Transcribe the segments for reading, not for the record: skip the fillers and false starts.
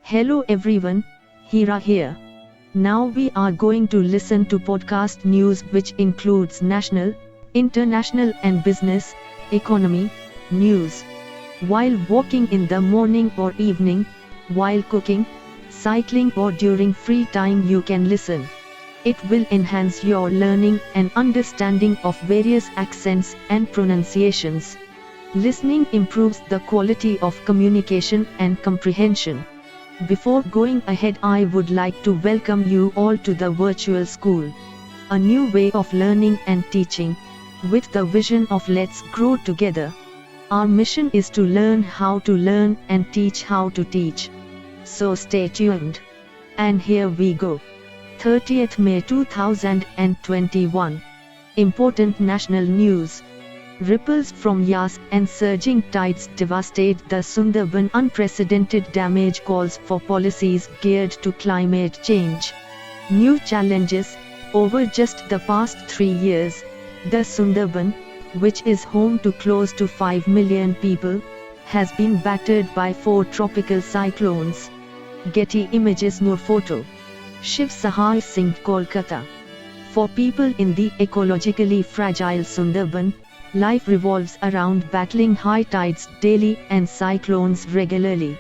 Hello everyone, Hira here. Now we are going to listen to podcast news which includes national, international and business, economy, news. While walking in the morning or evening, while cooking, cycling or during free time you can listen. It will enhance your learning and understanding of various accents and pronunciations. Listening improves the quality of communication and comprehension. Before going ahead, I would like to welcome you all to the virtual school, a new way of learning and teaching, with the vision of let's grow together. Our mission is to learn how to learn and teach how to teach. So stay tuned. And here we go. 30th May 2021. Important national news. Ripples from Yas and surging tides devastate the Sundarban. Unprecedented damage calls for policies geared to climate change. New challenges. Over just the past 3 years, the Sundarban, which is home to close to 5 million people, has been battered by 4 tropical cyclones. Getty Images. Noor photo. Shiv Sahai Singh, Kolkata. For people in the ecologically fragile Sundarban, life revolves around battling high tides daily and cyclones regularly.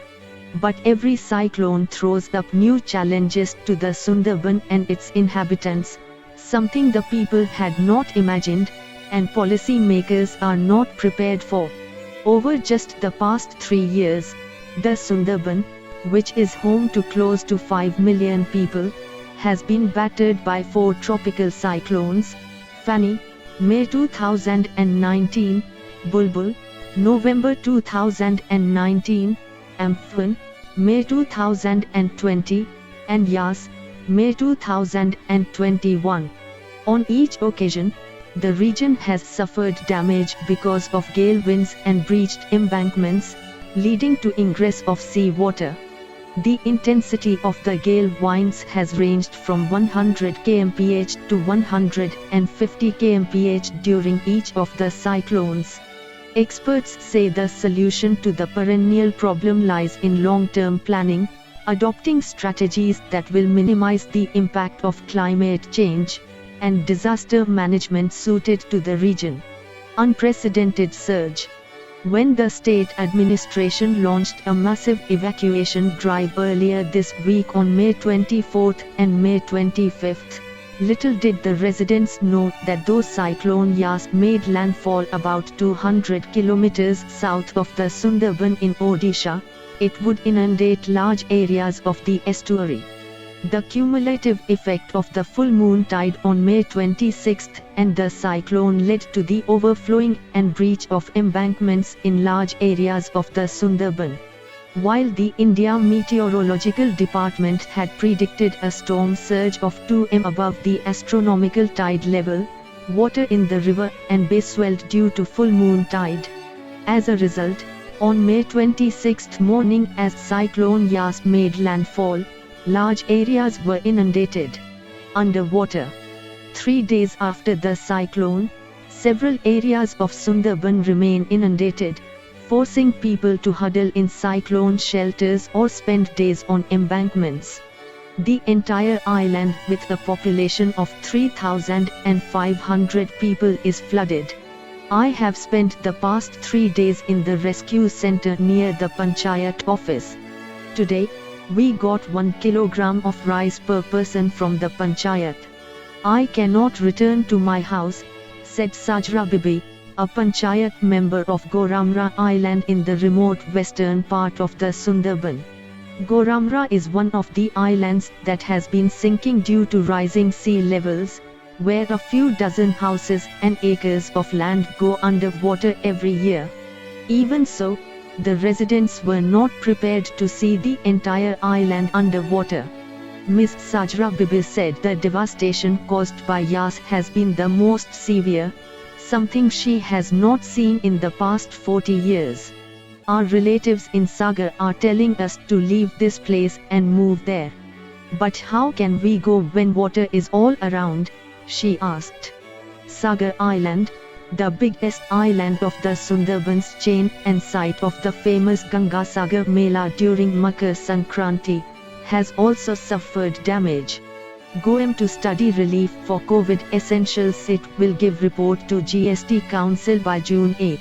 But every cyclone throws up new challenges to the Sundarban and its inhabitants, something the people had not imagined, and policy makers are not prepared for. Over just the past 3 years, the Sundarban, which is home to close to 5 million people, has been battered by 4 tropical cyclones: Fani, May 2019, Bulbul, November 2019, Amphan, May 2020, and Yas, May 2021. On each occasion, the region has suffered damage because of gale winds and breached embankments, leading to ingress of sea water. The intensity of the gale winds has ranged from 100 kmph to 150 kmph during each of the cyclones. Experts say the solution to the perennial problem lies in long-term planning, adopting strategies that will minimize the impact of climate change, and disaster management suited to the region. Unprecedented surge. When the state administration launched a massive evacuation drive earlier this week on May 24th and May 25th, little did the residents know that though Cyclone Yas made landfall about 200 kilometers south of the Sundarban in Odisha, it would inundate large areas of the estuary. The cumulative effect of the full moon tide on May 26th and the cyclone led to the overflowing and breach of embankments in large areas of the Sundarban. While the India Meteorological Department had predicted a storm surge of 2 m above the astronomical tide level, water in the river and bay swelled due to full moon tide. As a result, on May 26th morning as Cyclone Yas made landfall, large areas were inundated. Underwater. 3 days after the cyclone, several areas of Sundarban remain inundated, forcing people to huddle in cyclone shelters or spend days on embankments. The entire island, with a population of 3,500 people, is flooded. I have spent the past 3 days in the rescue center near the Panchayat office. Today, we got 1 kilogram of rice per person from the Panchayat. I cannot return to my house, said Sajra Bibi, a Panchayat member of Goramra Island in the remote western part of the Sundarban. Goramra is one of the islands that has been sinking due to rising sea levels, where a few dozen houses and acres of land go underwater every year. Even so, the residents were not prepared to see the entire island underwater. Ms. Sajra Bibi said the devastation caused by Yas has been the most severe, something she has not seen in the past 40 years. Our relatives in Sagar are telling us to leave this place and move there. But how can we go when water is all around? She asked. Sagar Island, the biggest island of the Sundarbans chain and site of the famous Gangasagar Mela during Makar Sankranti, has also suffered damage. GoEM to study relief for COVID essentials. It will give report to GST Council by June 8.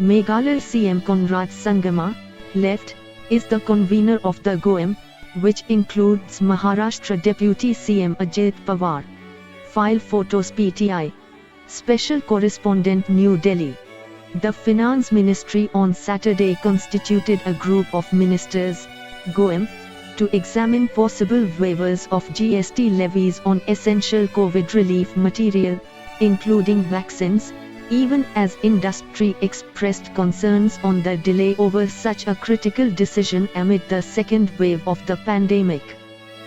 Meghalaya CM Conrad Sangama, left, is the convener of the GoEM, which includes Maharashtra Deputy CM Ajit Pawar. File photos PTI. Special Correspondent, New Delhi. The Finance Ministry on Saturday constituted a group of ministers, GoEM, to examine possible waivers of GST levies on essential COVID relief material, including vaccines, even as industry expressed concerns on the delay over such a critical decision amid the second wave of the pandemic.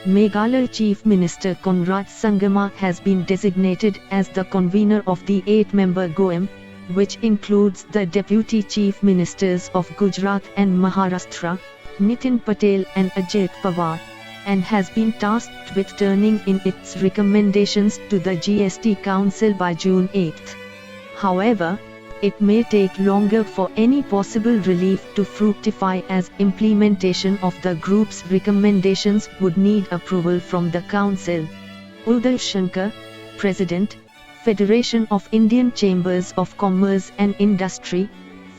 Meghalaya Chief Minister Conrad Sangama has been designated as the convener of the 8-member GoEM, which includes the Deputy Chief Ministers of Gujarat and Maharashtra, Nitin Patel and Ajit Pawar, and has been tasked with turning in its recommendations to the GST Council by June 8. However, it may take longer for any possible relief to fructify, as implementation of the group's recommendations would need approval from the Council. Uday Shankar, President, Federation of Indian Chambers of Commerce and Industry,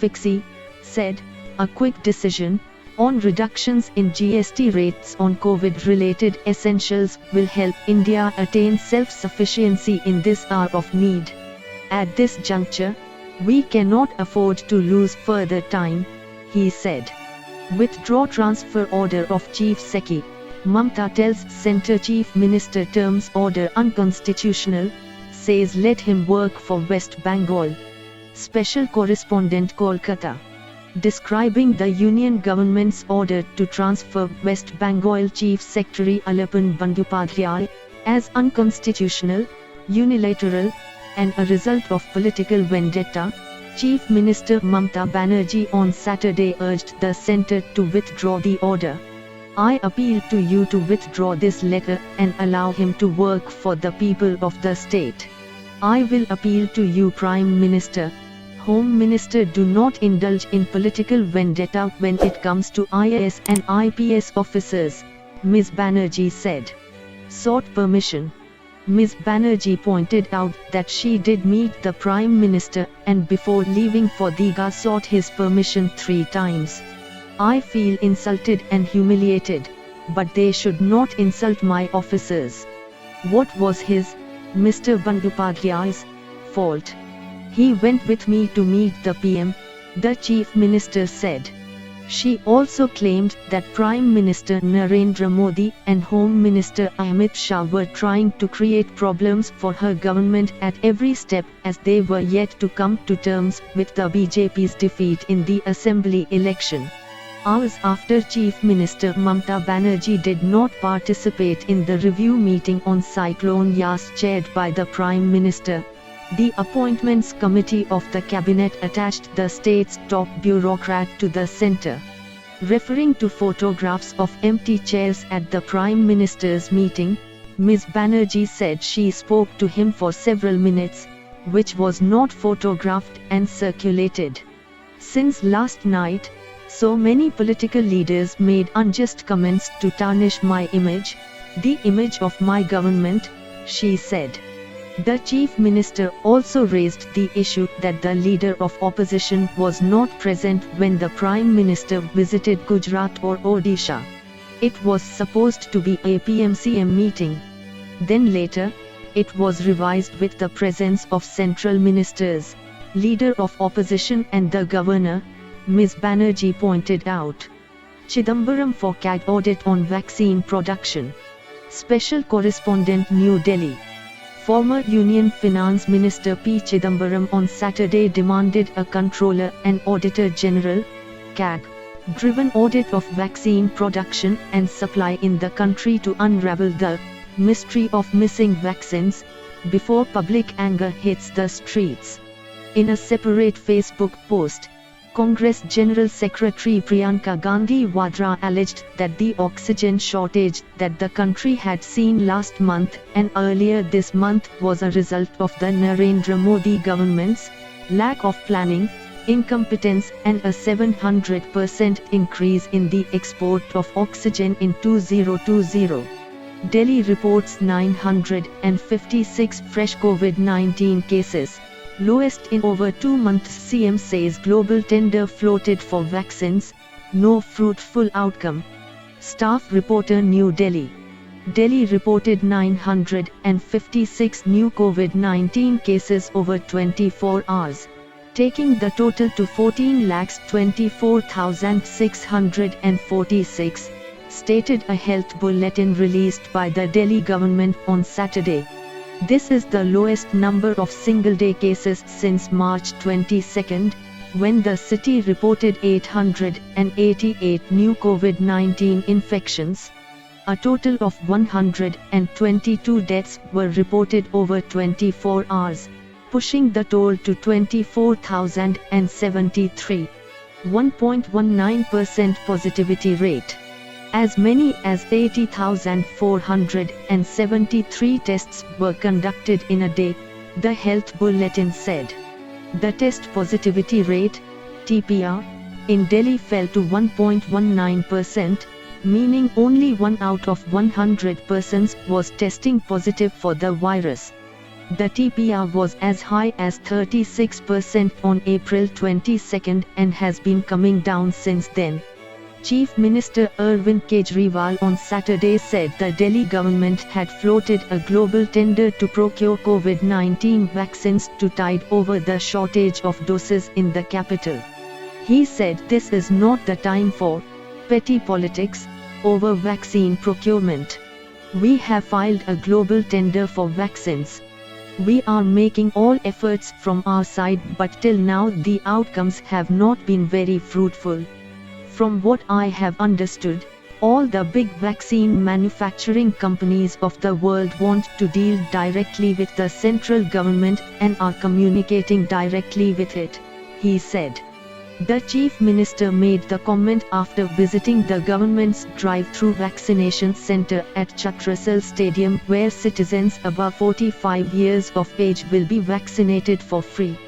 FICCI, said, a quick decision on reductions in GST rates on COVID-related essentials will help India attain self-sufficiency in this hour of need. At this juncture, we cannot afford to lose further time, he said. Withdraw transfer order of Chief Secretary. Mamta tells Centre Chief Minister terms order unconstitutional, says let him work for West Bengal. Special Correspondent, Kolkata. Describing the Union government's order to transfer West Bengal Chief Secretary Allapan Bandyopadhyay as unconstitutional, unilateral, and a result of political vendetta, Chief Minister Mamta Banerjee on Saturday urged the centre to withdraw the order. I appeal to you to withdraw this letter and allow him to work for the people of the state. I will appeal to you, Prime Minister, Home Minister, do not indulge in political vendetta when it comes to IAS and IPS officers, Ms. Banerjee said. Sought permission. Ms. Banerjee pointed out that she did meet the Prime Minister and before leaving for Digha sought his permission 3 times. I feel insulted and humiliated, but they should not insult my officers. What was his, Mr. Bandyopadhyay's, fault? He went with me to meet the PM, the Chief Minister said. She also claimed that Prime Minister Narendra Modi and Home Minister Amit Shah were trying to create problems for her government at every step, as they were yet to come to terms with the BJP's defeat in the Assembly election. Hours after Chief Minister Mamta Banerjee did not participate in the review meeting on Cyclone Yas chaired by the Prime Minister, the Appointments Committee of the Cabinet attached the state's top bureaucrat to the centre. Referring to photographs of empty chairs at the Prime Minister's meeting, Ms. Banerjee said she spoke to him for several minutes, which was not photographed and circulated. Since last night, so many political leaders made unjust comments to tarnish my image, the image of my government, she said. The Chief Minister also raised the issue that the leader of opposition was not present when the Prime Minister visited Gujarat or Odisha. It was supposed to be a PMCM meeting. Then later, it was revised with the presence of central ministers, leader of opposition and the governor, Ms. Banerjee pointed out. Chidambaram for CAG audit on vaccine production. Special Correspondent, New Delhi. Former Union Finance Minister P. Chidambaram on Saturday demanded a Controller and Auditor General, CAG, driven audit of vaccine production and supply in the country to unravel the mystery of missing vaccines, before public anger hits the streets. In a separate Facebook post, Congress General Secretary Priyanka Gandhi Vadra alleged that the oxygen shortage that the country had seen last month and earlier this month was a result of the Narendra Modi government's lack of planning, incompetence and a 700% increase in the export of oxygen in 2020. Delhi reports 956 fresh COVID-19 cases, lowest in over 2 months. CM says global tender floated for vaccines, no fruitful outcome. Staff reporter New Delhi. Delhi reported 956 new COVID-19 cases over 24 hours, taking the total to 14,24,646, stated a health bulletin released by the Delhi government on Saturday. This is the lowest number of single-day cases since March 22, when the city reported 888 new COVID-19 infections. A total of 122 deaths were reported over 24 hours, pushing the toll to 24,073. 1.19% positivity rate. As many as 80,473 tests were conducted in a day, the health bulletin said. The test positivity rate, TPR, in Delhi fell to 1.19%, meaning only 1 out of 100 persons was testing positive for the virus. The TPR was as high as 36% on April 22 and has been coming down since then. Chief Minister Arvind Kejriwal on Saturday said the Delhi government had floated a global tender to procure COVID-19 vaccines to tide over the shortage of doses in the capital. He said this is not the time for petty politics over vaccine procurement. We have filed a global tender for vaccines. We are making all efforts from our side, but till now the outcomes have not been very fruitful. From what I have understood, all the big vaccine manufacturing companies of the world want to deal directly with the central government and are communicating directly with it, he said. The Chief Minister made the comment after visiting the government's drive-through vaccination center at Chhatrasal Stadium, where citizens above 45 years of age will be vaccinated for free.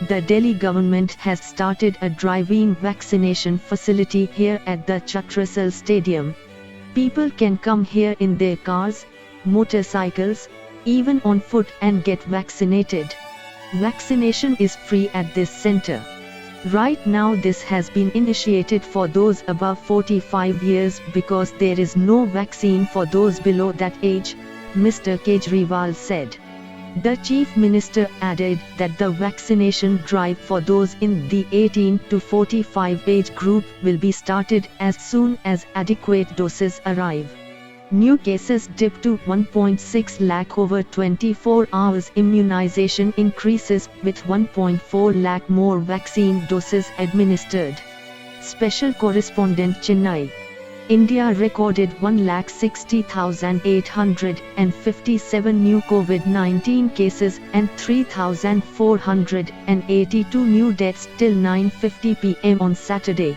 The Delhi government has started a drive-in vaccination facility here at the Chhatrasal Stadium. People can come here in their cars, motorcycles, even on foot and get vaccinated. Vaccination is free at this center. Right now this has been initiated for those above 45 years because there is no vaccine for those below that age, Mr. Kejriwal said. The Chief Minister added that the vaccination drive for those in the 18 to 45 age group will be started as soon as adequate doses arrive. New cases dipped to 1.6 lakh over 24 hours. Immunization increases with 1.4 lakh more vaccine doses administered. Special Correspondent Chennai. India recorded 1,60,857 new COVID-19 cases and 3,482 new deaths till 9:50 p.m. on Saturday.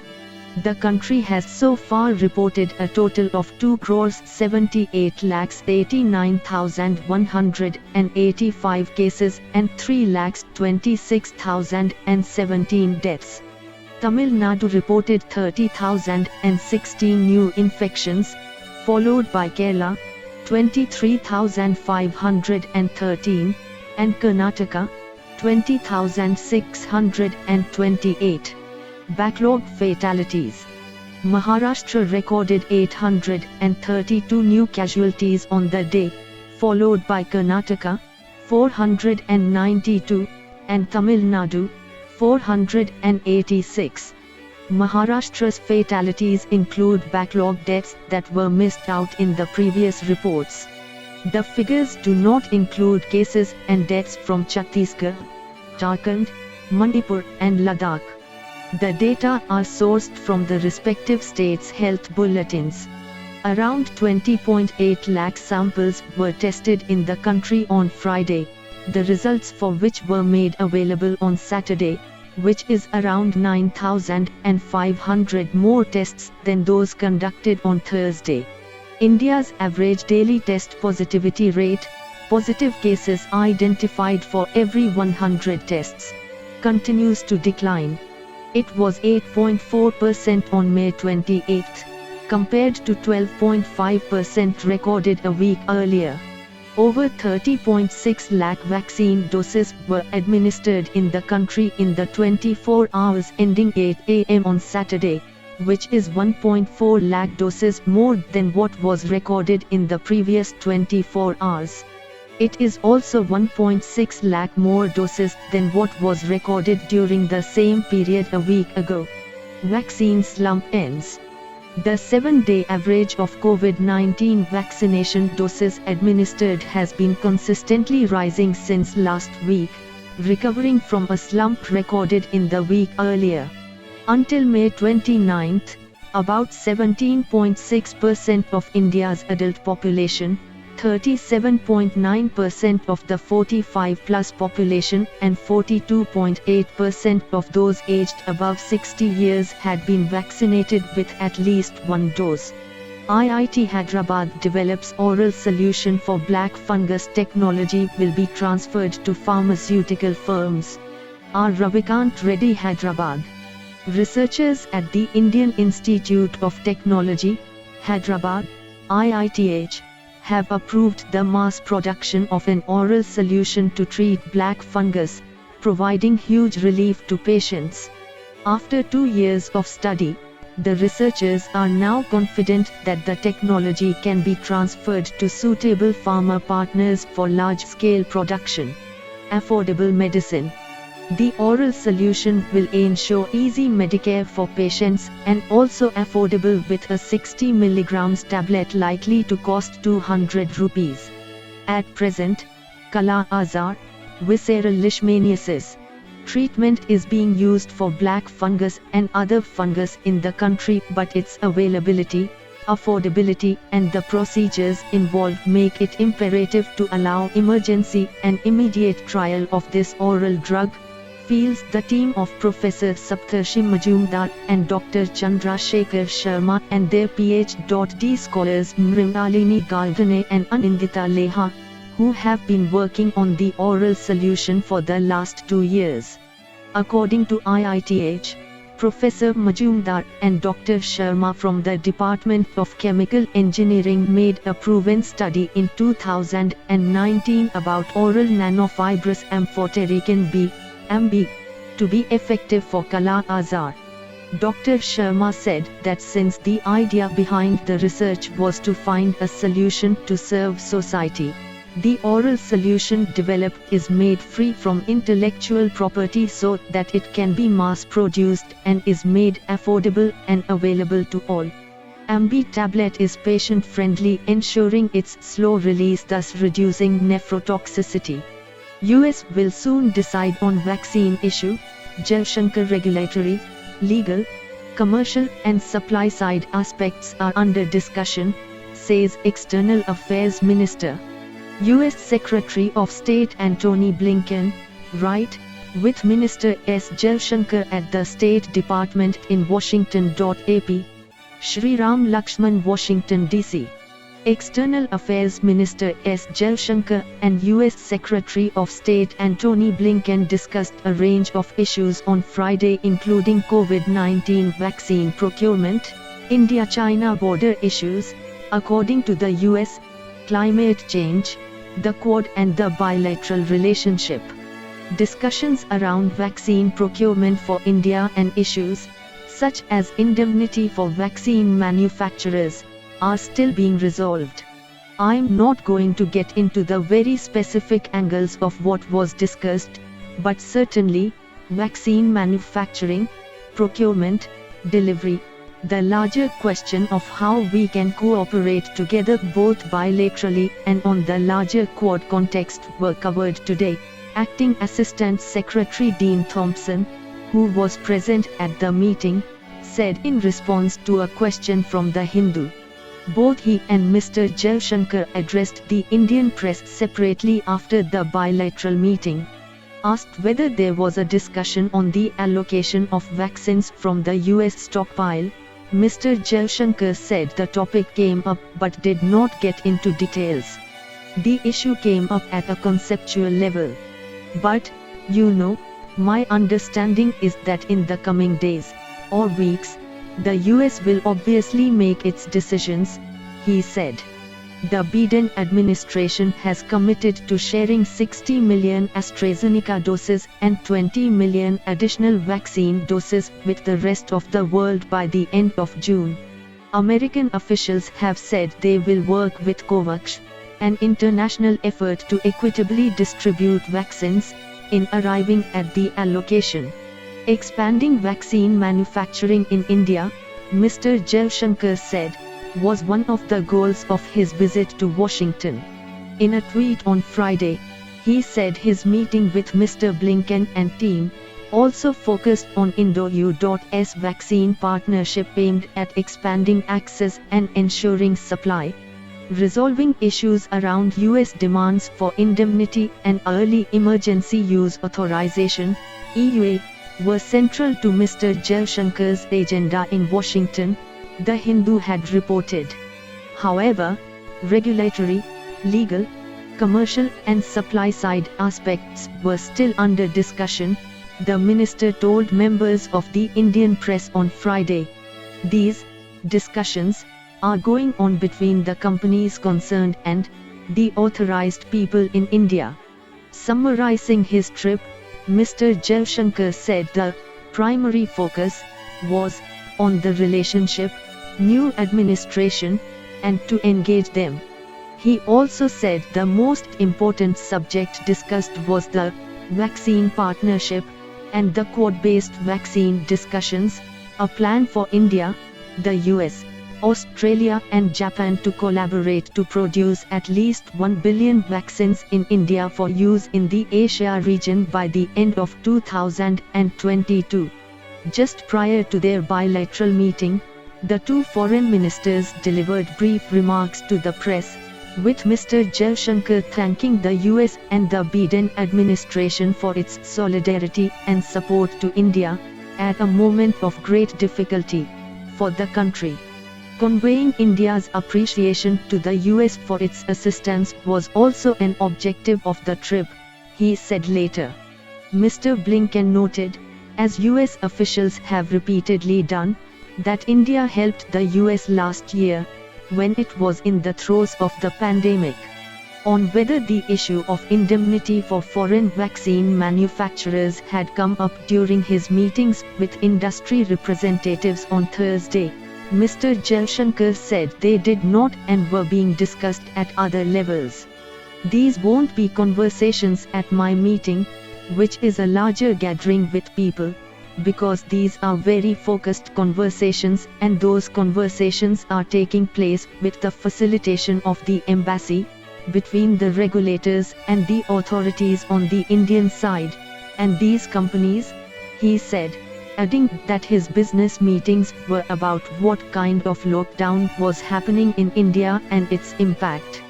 The country has so far reported a total of 2,78,89,185 cases and 3,26,017 deaths. Tamil Nadu reported 30,016 new infections, followed by Kerala, 23,513, and Karnataka, 20,628. Backlog fatalities. Maharashtra recorded 832 new casualties on the day, followed by Karnataka, 492, and Tamil Nadu, 486. Maharashtra's fatalities include backlog deaths that were missed out in the previous reports. The figures do not include cases and deaths from Chhattisgarh, Jharkhand, Manipur and Ladakh. The data are sourced from the respective states' health bulletins. Around 20.8 lakh samples were tested in the country on Friday, the results for which were made available on Saturday, which is around 9,500 more tests than those conducted on Thursday. India's average daily test positivity rate, positive cases identified for every 100 tests, continues to decline. It was 8.4% on May 28, compared to 12.5% recorded a week earlier. Over 30.6 lakh vaccine doses were administered in the country in the 24 hours ending 8 am on Saturday, which is 1.4 lakh doses more than what was recorded in the previous 24 hours. It is also 1.6 lakh more doses than what was recorded during the same period a week ago. Vaccine slump ends. The 7-day average of COVID-19 vaccination doses administered has been consistently rising since last week, recovering from a slump recorded in the week earlier. Until May 29, about 17.6% of India's adult population, 37.9% of the 45-plus population and 42.8% of those aged above 60 years had been vaccinated with at least one dose. IIT Hyderabad develops oral solution for black fungus. Technology will be transferred to pharmaceutical firms. R. Ravikant Reddy, Hyderabad. Researchers at the Indian Institute of Technology, Hyderabad, IITH, have approved the mass production of an oral solution to treat black fungus, providing huge relief to patients. After 2 years of study, the researchers are now confident that the technology can be transferred to suitable pharma partners for large-scale production. Affordable medicine. The oral solution will ensure easy Medicare for patients and also affordable with a 60 mg tablet likely to cost 200 rupees. At present, Kala-Azar, visceral leishmaniasis, treatment is being used for black fungus and other fungus in the country, but its availability, affordability and the procedures involved make it imperative to allow emergency and immediate trial of this oral drug, feels the team of Professor Saptarshi Majumdar and Dr. Chandrasekhar Sharma and their PhD scholars Mrinalini Galdane and Anindita Leha, who have been working on the oral solution for the last 2 years. According to IITH, Professor Majumdar and Dr. Sharma from the Department of Chemical Engineering made a proven study in 2019 about oral nanofibrous amphotericin B, AMB, to be effective for Kala-Azar. Dr. Sharma said that since the idea behind the research was to find a solution to serve society, the oral solution developed is made free from intellectual property so that it can be mass-produced and is made affordable and available to all. AMB tablet is patient-friendly, ensuring its slow release, thus reducing nephrotoxicity. US will soon decide on vaccine issue. Jaishankar. Regulatory, legal, commercial and supply side aspects are under discussion, says External Affairs Minister. US Secretary of State Antony Blinken, right, with Minister S. Jaishankar at the State Department in Washington. AP. Shri Ram Lakshman, Washington, D.C. External Affairs Minister S. Jaishankar and US Secretary of State Antony Blinken discussed a range of issues on Friday, including COVID-19 vaccine procurement, India-China border issues, according to the US, climate change, the Quad and the bilateral relationship. Discussions around vaccine procurement for India and issues, such as indemnity for vaccine manufacturers, are still being resolved. I'm not going to get into the very specific angles of what was discussed, but certainly, vaccine manufacturing, procurement, delivery, the larger question of how we can cooperate together both bilaterally and on the larger Quad context were covered today. Acting Assistant Secretary Dean Thompson, who was present at the meeting, said in response to a question from The Hindu. Both he and Mr. Jaishankar addressed the Indian press separately after the bilateral meeting. Asked whether there was a discussion on the allocation of vaccines from the US stockpile, Mr. Jaishankar said the topic came up but did not get into details. The issue came up at a conceptual level. But, my understanding is that in the coming days, or weeks, the US will obviously make its decisions, he said. The Biden administration has committed to sharing 60 million AstraZeneca doses and 20 million additional vaccine doses with the rest of the world by the end of June. American officials have said they will work with COVAX, an international effort to equitably distribute vaccines, in arriving at the allocation. Expanding vaccine manufacturing in India, Mr. Jaishankar said, was one of the goals of his visit to Washington. In a tweet on Friday, he said his meeting with Mr. Blinken and team also focused on Indo-US vaccine partnership aimed at expanding access and ensuring supply, resolving issues around US demands for indemnity and early emergency use authorization, EUA, were central to Mr. Jaishankar's agenda in Washington, The Hindu had reported. However, regulatory, legal, commercial and supply-side aspects were still under discussion, the minister told members of the Indian press on Friday. These discussions are going on between the companies concerned and the authorized people in India. Summarizing his trip, Mr. Jaishankar said the primary focus was on the relationship, new administration, and to engage them. He also said the most important subject discussed was the vaccine partnership and the Quad-based vaccine discussions, a plan for India, the US, Australia and Japan to collaborate to produce at least 1 billion vaccines in India for use in the Asia region by the end of 2022. Just prior to their bilateral meeting, the two foreign ministers delivered brief remarks to the press, with Mr. Jaishankar thanking the US and the Biden administration for its solidarity and support to India, at a moment of great difficulty for the country. Conveying India's appreciation to the US for its assistance was also an objective of the trip, he said later. Mr. Blinken noted, as US officials have repeatedly done, that India helped the US last year, when it was in the throes of the pandemic. On whether the issue of indemnity for foreign vaccine manufacturers had come up during his meetings with industry representatives on Thursday, Mr. Jaishankar said they did not and were being discussed at other levels. These won't be conversations at my meeting, which is a larger gathering with people, because these are very focused conversations and those conversations are taking place with the facilitation of the embassy, between the regulators and the authorities on the Indian side, and these companies, he said, adding that his business meetings were about what kind of lockdown was happening in India and its impact.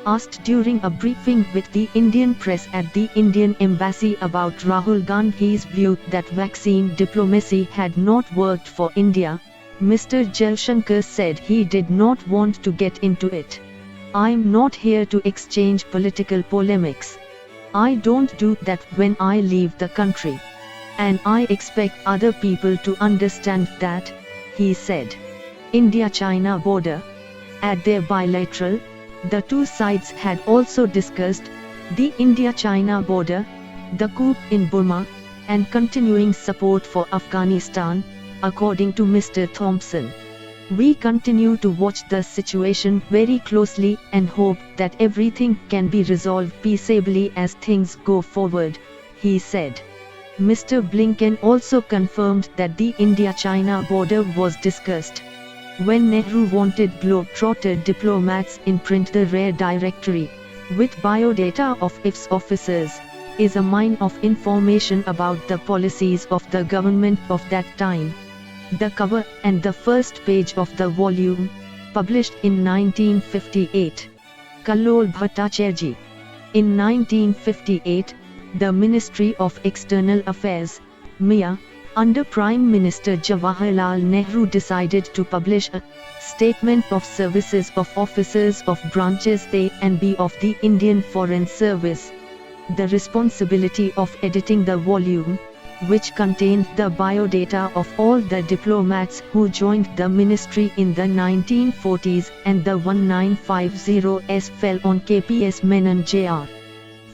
Asked during a briefing with the Indian press at the Indian embassy about Rahul Gandhi's view that vaccine diplomacy had not worked for India, Mr. Jaishankar said he did not want to get into it. I'm not here to exchange political polemics. I don't do that when I leave the country. And I expect other people to understand that, he said. India-China border. At their bilateral, the two sides had also discussed the India-China border, the coup in Burma, and continuing support for Afghanistan, according to Mr. Thompson. We continue to watch the situation very closely and hope that everything can be resolved peaceably as things go forward, he said. Mr. Blinken also confirmed that the India-China border was discussed. When Nehru wanted globe-trotter diplomats in print, the rare directory, with biodata of IF's officers, is a mine of information about the policies of the government of that time. The cover and the first page of the volume, published in 1958. Kallol Bhattacharjee. In 1958, the Ministry of External Affairs, MIA, under Prime Minister Jawaharlal Nehru decided to publish a Statement of Services of Officers of Branches A and B of the Indian Foreign Service. The responsibility of editing the volume, which contained the biodata of all the diplomats who joined the ministry in the 1940s and the 1950s, fell on KPS Menon Jr.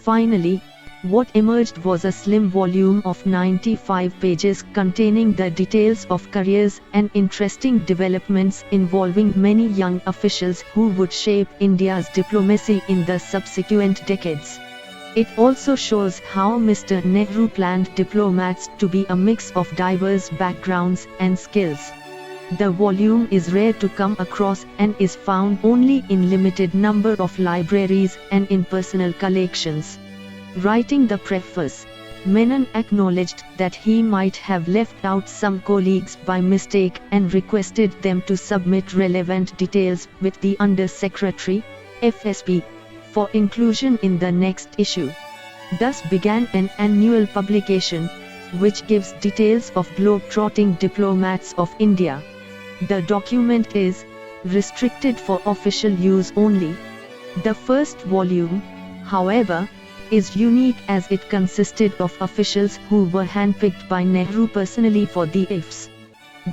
Finally, what emerged was a slim volume of 95 pages containing the details of careers and interesting developments involving many young officials who would shape India's diplomacy in the subsequent decades. It also shows how Mr. Nehru planned diplomats to be a mix of diverse backgrounds and skills. The volume is rare to come across and is found only in limited number of libraries and in personal collections. Writing the preface, Menon acknowledged that he might have left out some colleagues by mistake and requested them to submit relevant details with the Under Secretary, FSP, for inclusion in the next issue. Thus began an annual publication, which gives details of globe-trotting diplomats of India. The document is restricted for official use only. The first volume, however, is unique as it consisted of officials who were handpicked by Nehru personally for the IFs.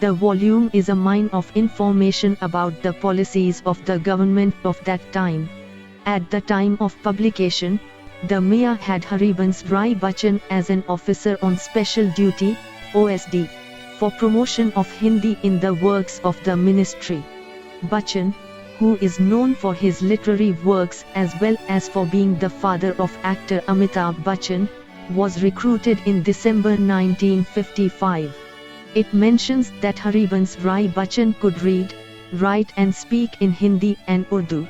The volume is a mine of information about the policies of the government of that time. At the time of publication, the MIA had Harivansh Rai Bachchan as an officer on special duty, OSD, for promotion of Hindi in the works of the ministry. Bachchan, who is known for his literary works as well as for being the father of actor Amitabh Bachchan, was recruited in December 1955. It mentions that Harivansh Rai Bachchan could read, write and speak in Hindi and Urdu.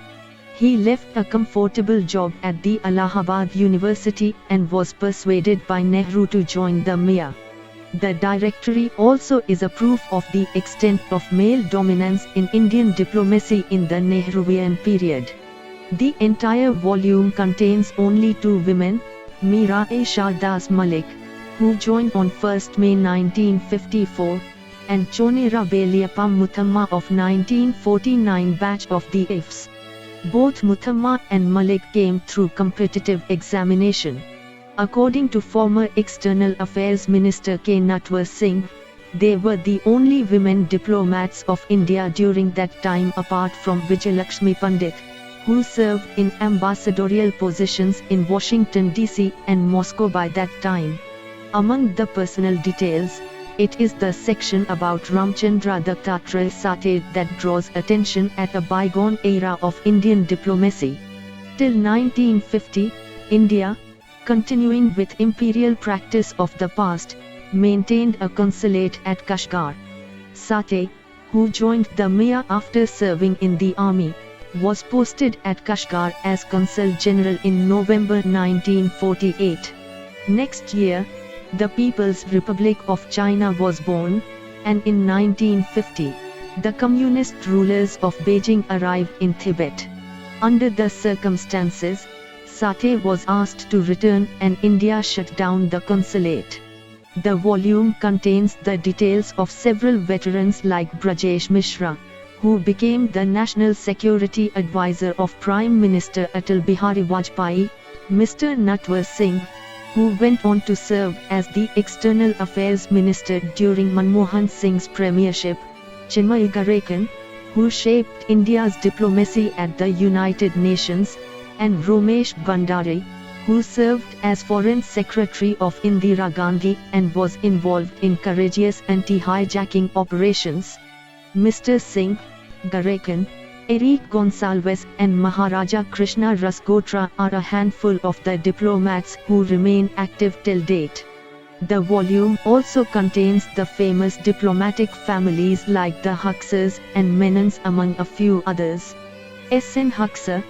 He left a comfortable job at the Allahabad University and was persuaded by Nehru to join the MIA. The directory also is a proof of the extent of male dominance in Indian diplomacy in the Nehruvian period. The entire volume contains only two women, Meera-e Shardas Malik, who joined on 1st May 1954, and Chonera Beliappa Muthamma of 1949 batch of the IFs. Both Muthamma and Malik came through competitive examination. According to former External Affairs Minister K. Natwar Singh, they were the only women diplomats of India during that time apart from Vijayalakshmi Pandit, who served in ambassadorial positions in Washington DC and Moscow by that time. Among the personal details, it is the section about Ramchandra Dattatreya Sate that draws attention at a bygone era of Indian diplomacy. Till 1950, India, continuing with imperial practice of the past, maintained a consulate at Kashgar. Sate, who joined the MIA after serving in the army, was posted at Kashgar as Consul General in November 1948. Next year, the People's Republic of China was born, and in 1950, the communist rulers of Beijing arrived in Tibet. Under the circumstances, Sate was asked to return and India shut down the consulate. The volume contains the details of several veterans like Brajesh Mishra, who became the National Security Advisor of Prime Minister Atal Bihari Vajpayee, Mr. Natwar Singh, who went on to serve as the External Affairs Minister during Manmohan Singh's premiership, Chinmay Garekhan, who shaped India's diplomacy at the United Nations, and Romesh Bhandari, who served as Foreign Secretary of Indira Gandhi and was involved in courageous anti-hijacking operations. Mr. Singh, Garekhan, Eric Gonsalves and Maharaja Krishna Rasgotra are a handful of the diplomats who remain active till date. The volume also contains the famous diplomatic families like the Huxers and Menons among a few others. S.N. Huxer,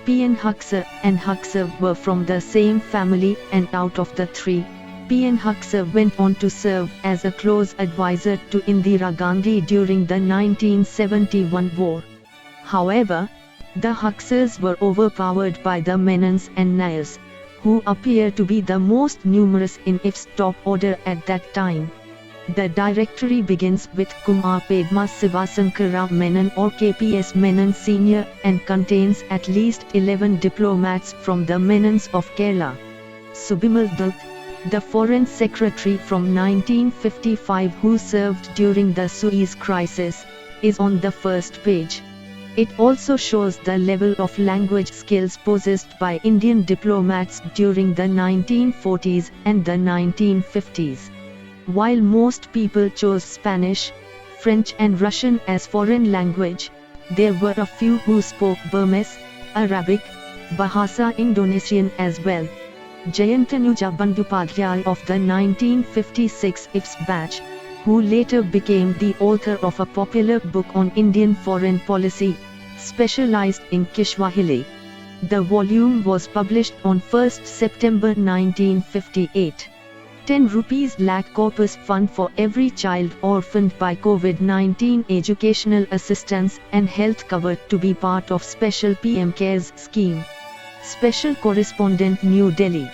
P.N. Huxer and Huxer were from the same family, and out of the three, P.N. Huxer went on to serve as a close advisor to Indira Gandhi during the 1971 war. However, the Huxers were overpowered by the Menons and Nayars, who appear to be the most numerous in IF's top order at that time. The directory begins with Kumar Padma Sivasankara Menon or KPS Menon Sr. and contains at least 11 diplomats from the Menons of Kerala. Subimal Dutt, the Foreign Secretary from 1955 who served during the Suez Crisis, is on the first page. It also shows the level of language skills possessed by Indian diplomats during the 1940s and the 1950s. While most people chose Spanish, French and Russian as foreign language, there were a few who spoke Burmese, Arabic, Bahasa Indonesian as well. Jayantanuja Bandyopadhyay of the 1956 IF's batch, who later became the author of a popular book on Indian foreign policy, specialized in Kishwahili. The volume was published on 1 September 1958. 10 rupees lakh corpus fund for every child orphaned by COVID-19 educational assistance and health cover to be part of special PM CARES scheme. Special Correspondent, New Delhi.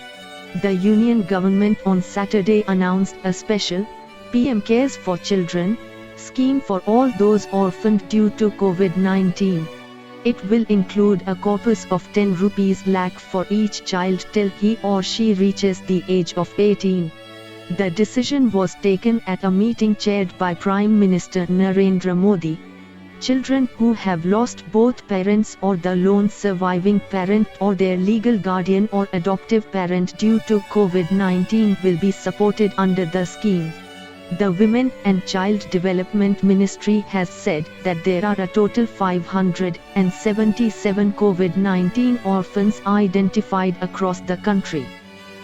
The Union Government on Saturday announced a special PM CARES for Children scheme for all those orphaned due to COVID-19. It will include a corpus of 10 rupees lakh for each child till he or she reaches the age of 18. The decision was taken at a meeting chaired by Prime Minister Narendra Modi. Children who have lost both parents or the lone surviving parent or their legal guardian or adoptive parent due to COVID-19 will be supported under the scheme. The Women and Child Development Ministry has said that there are a total 577 COVID-19 orphans identified across the country.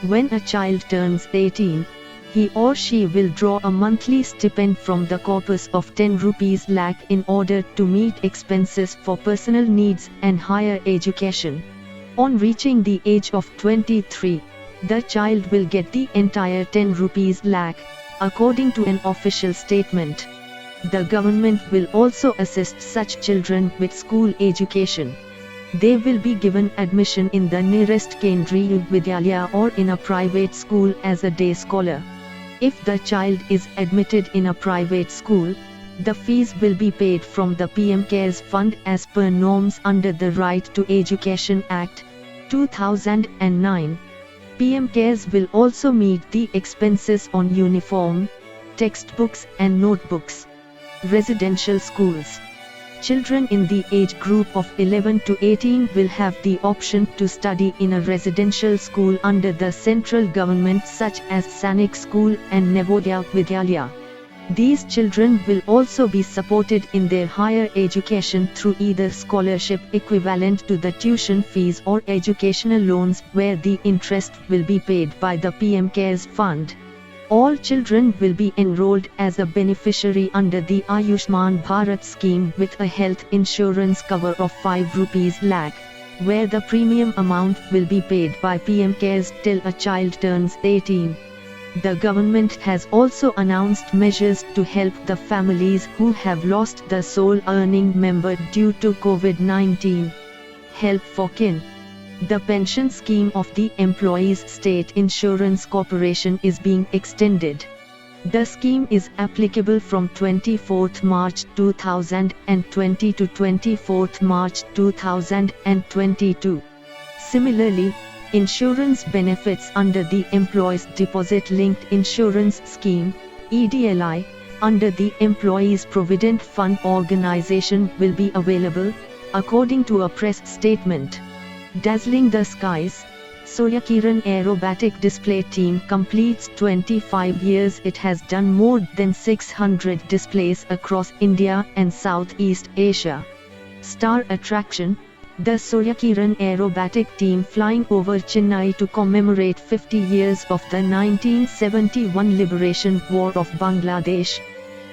When a child turns 18, he or she will draw a monthly stipend from the corpus of 10 rupees lakh in order to meet expenses for personal needs and higher education. On reaching the age of 23, the child will get the entire 10 rupees lakh, according to an official statement. The government will also assist such children with school education. They will be given admission in the nearest Kendriya Vidyalaya or in a private school as a day scholar. If the child is admitted in a private school, the fees will be paid from the PM CARES fund as per norms under the Right to Education Act, 2009. PM CARES will also meet the expenses on uniform, textbooks and notebooks. Residential schools. Children in the age group of 11 to 18 will have the option to study in a residential school under the central government such as Sainik School and Navodaya Vidyalaya. These children will also be supported in their higher education through either scholarship equivalent to the tuition fees or educational loans where the interest will be paid by the PM CARES fund. All children will be enrolled as a beneficiary under the Ayushman Bharat scheme with a health insurance cover of 5 rupees lakh, where the premium amount will be paid by PM CARES till a child turns 18. The government has also announced measures to help the families who have lost the sole earning member due to COVID-19. Help for kin. The pension scheme of the Employees State Insurance Corporation is being extended. The scheme is applicable from 24th March 2020 to 24th March 2022. Similarly, insurance benefits under the Employees Deposit Linked Insurance Scheme, EDLI, under the Employees Provident Fund Organization will be available, according to a press statement. Dazzling the skies, Suryakiran Aerobatic Display Team completes 25 years. It has done more than 600 displays across India and Southeast Asia. Star attraction, the Suryakiran Aerobatic Team flying over Chennai to commemorate 50 years of the 1971 Liberation War of Bangladesh.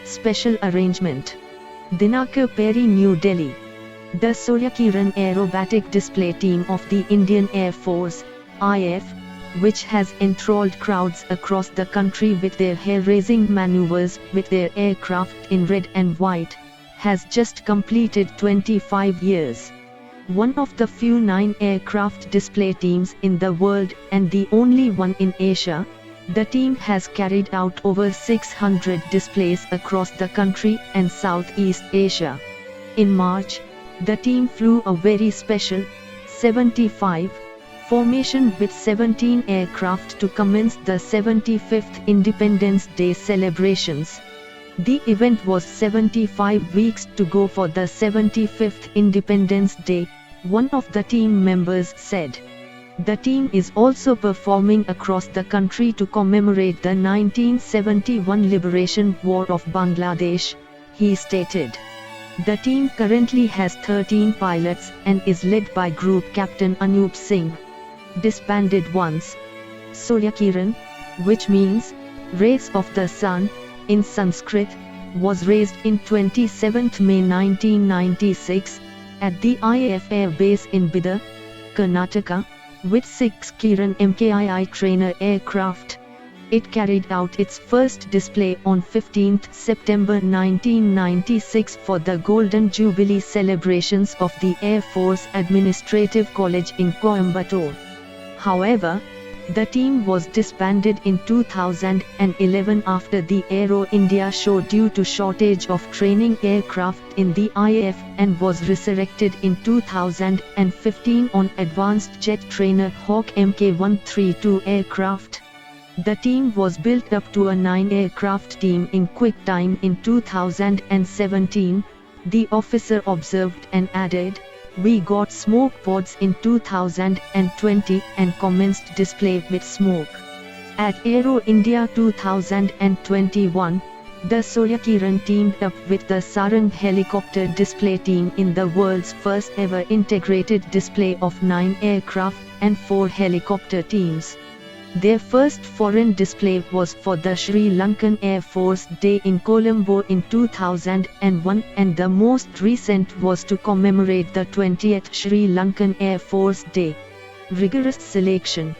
Special arrangement. Dinakar Peri, New Delhi. The Suryakiran Aerobatic Display Team of the Indian Air Force, IAF, which has enthralled crowds across the country with their hair-raising maneuvers with their aircraft in red and white, has just completed 25 years. one of the few 9 aircraft display teams in the world and the only one in Asia, the team has carried out over 600 displays across the country and Southeast Asia. In March, the team flew a very special 75 formation with 17 aircraft to commence the 75th Independence Day celebrations. The event was 75 weeks to go for the 75th Independence Day, one of the team members said. The team is also performing across the country to commemorate the 1971 Liberation War of Bangladesh, he stated. The team currently has 13 pilots and is led by Group Captain Anup Singh. Disbanded once. Suryakiran, which means rays of the sun in Sanskrit, was raised in 27 May 1996 at the IAF Air Base in Bidar, Karnataka, with 6 Kiran MKII trainer aircraft. It carried out its first display on 15 September 1996 for the Golden Jubilee celebrations of the Air Force Administrative College in Coimbatore. However, the team was disbanded in 2011 after the Aero India show due to shortage of training aircraft in the IAF and was resurrected in 2015 on Advanced Jet Trainer Hawk Mk132 aircraft. The team was built up to a 9 aircraft team in quick time in 2017, the officer observed and added, "We got smoke pods in 2020 and commenced display with smoke." At Aero India 2021, the Suryakiran teamed up with the Sarang helicopter display team in the world's first ever integrated display of 9 aircraft and 4 helicopter teams. Their first foreign display was for the Sri Lankan Air Force Day in Colombo in 2001 and the most recent was to commemorate the 20th Sri Lankan Air Force Day. Rigorous selection.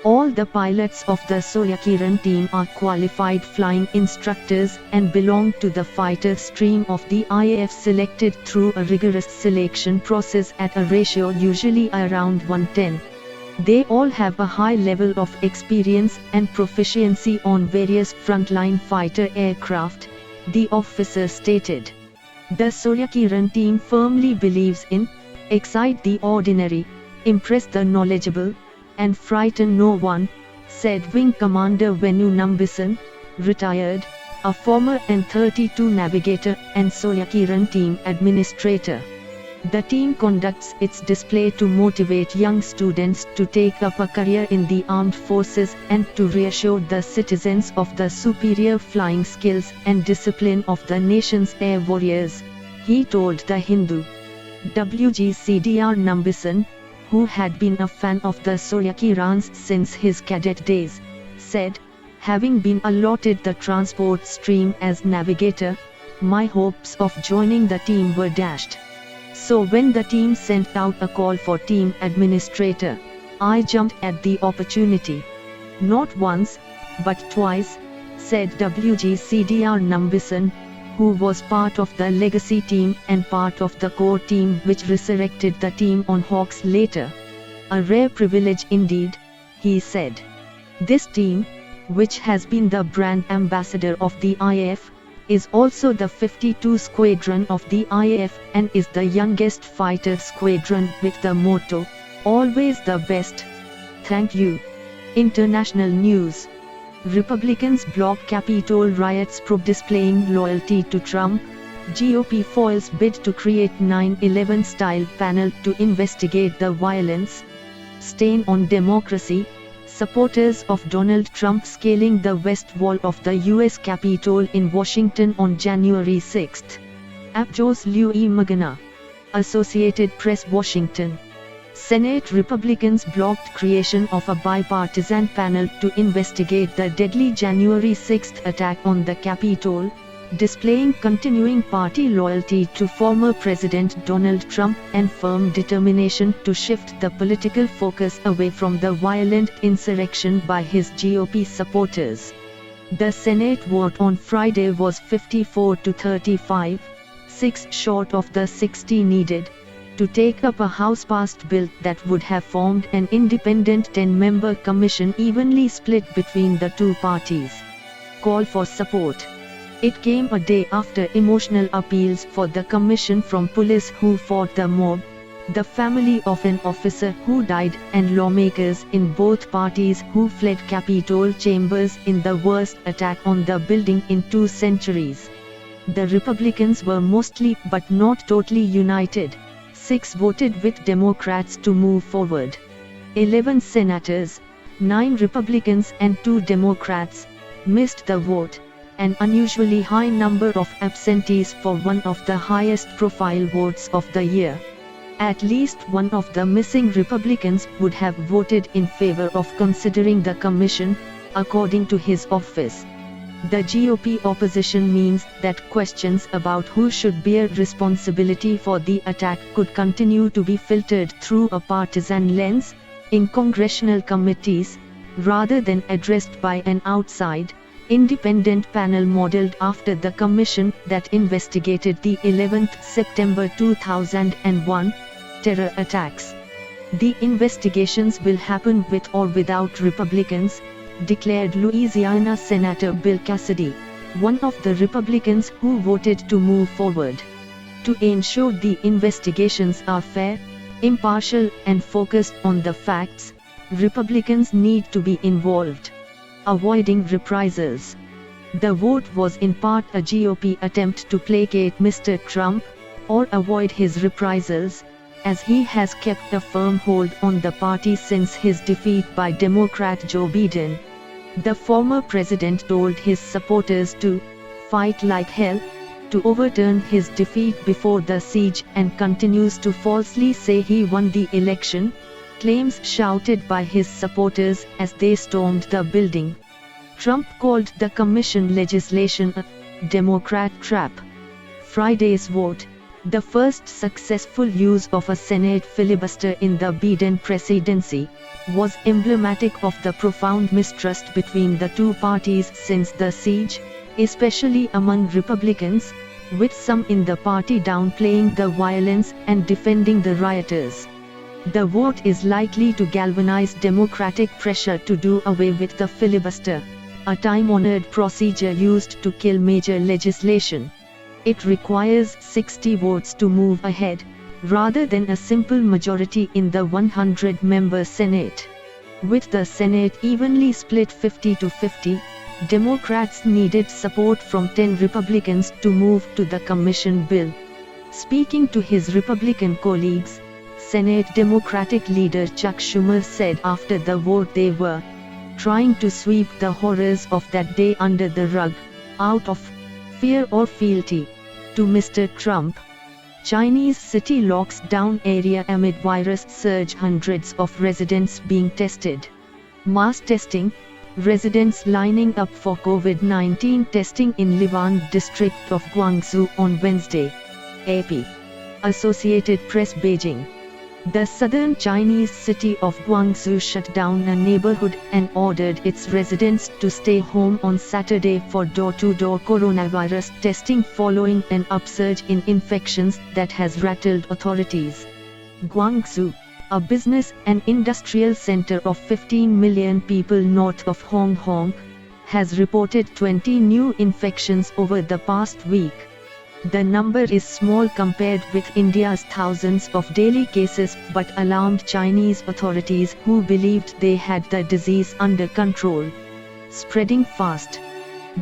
All the pilots of the Suryakiran team are qualified flying instructors and belong to the fighter stream of the IAF selected through a rigorous selection process at a ratio usually around 1:10. They all have a high level of experience and proficiency on various frontline fighter aircraft, the officer stated. The Suryakiran team firmly believes in excite the ordinary, impress the knowledgeable, and frighten no one, said Wing Commander Venu Nambisan, retired, a former N-32 navigator and Suryakiran team administrator. The team conducts its display to motivate young students to take up a career in the armed forces and to reassure the citizens of the superior flying skills and discipline of the nation's air warriors, he told The Hindu. WGCDR Nambisan, who had been a fan of the Suryakirans since his cadet days, said, "Having been allotted the transport stream as navigator, my hopes of joining the team were dashed. So when the team sent out a call for team administrator, I jumped at the opportunity. Not once, but twice," said WGCDR Nambisan, who was part of the legacy team and part of the core team which resurrected the team on Hawks later. "A rare privilege indeed," he said. This team, which has been the brand ambassador of the IAF, is also the 52 Squadron of the IAF and is the youngest fighter squadron with the motto, "Always the best." Thank you. International news. Republicans block Capitol riots displaying loyalty to Trump. GOP foils bid to create 9/11 style panel to investigate the violence. Stain on democracy. Supporters of Donald Trump scaling the West Wall of the U.S. Capitol in Washington on January 6. Aptos Louis Magana. Associated Press Washington. Senate Republicans blocked creation of a bipartisan panel to investigate the deadly January 6 attack on the Capitol, displaying continuing party loyalty to former President Donald Trump and firm determination to shift the political focus away from the violent insurrection by his GOP supporters. The Senate vote on Friday was 54 to 35, 6 short of the 60 needed, to take up a House-passed bill that would have formed an independent 10-member commission evenly split between the two parties. Call for support. It came a day after emotional appeals for the commission from police who fought the mob, the family of an officer who died, and lawmakers in both parties who fled Capitol chambers in the worst attack on the building in 2 centuries. The Republicans were mostly but not totally united. 6 voted with Democrats to move forward. 11 senators, 9 Republicans and 2 Democrats, missed the vote, an unusually high number of absentees for one of the highest profile votes of the year. At least one of the missing Republicans would have voted in favor of considering the commission, according to his office. The GOP opposition means that questions about who should bear responsibility for the attack could continue to be filtered through a partisan lens, in congressional committees, rather than addressed by an outside, independent panel modeled after the commission that investigated the 11th September 2001 terror attacks. The investigations will happen with or without Republicans, declared Louisiana Senator Bill Cassidy, one of the Republicans who voted to move forward. To ensure the investigations are fair, impartial, and focused on the facts, Republicans need to be involved. Avoiding reprisals. The vote was in part a GOP attempt to placate Mr. Trump, or avoid his reprisals, as he has kept a firm hold on the party since his defeat by Democrat Joe Biden. The former president told his supporters to fight like hell to overturn his defeat before the siege, and continues to falsely say he won the election, claims shouted by his supporters as they stormed the building. Trump called the commission legislation a Democrat trap. Friday's vote, the first successful use of a Senate filibuster in the Biden presidency, was emblematic of the profound mistrust between the two parties since the siege, especially among Republicans, with some in the party downplaying the violence and defending the rioters. The vote is likely to galvanize Democratic pressure to do away with the filibuster, a time-honored procedure used to kill major legislation. It requires 60 votes to move ahead, rather than a simple majority in the 100-member Senate. With the Senate evenly split 50-50, Democrats needed support from 10 Republicans to move to the commission bill. Speaking to his Republican colleagues, Senate Democratic leader Chuck Schumer said after the vote they were trying to sweep the horrors of that day under the rug, out of fear or fealty to Mr. Trump. Chinese city locks down area amid virus surge, hundreds of residents being tested. Mass testing, residents lining up for COVID-19 testing in Liwan district of Guangzhou on Wednesday. AP. Associated Press. Beijing. The southern Chinese city of Guangzhou shut down a neighborhood and ordered its residents to stay home on Saturday for door-to-door coronavirus testing following an upsurge in infections that has rattled authorities. Guangzhou, a business and industrial center of 15 million people north of Hong Kong, has reported 20 new infections over the past week. The number is small compared with India's thousands of daily cases, but alarmed Chinese authorities who believed they had the disease under control. Spreading fast.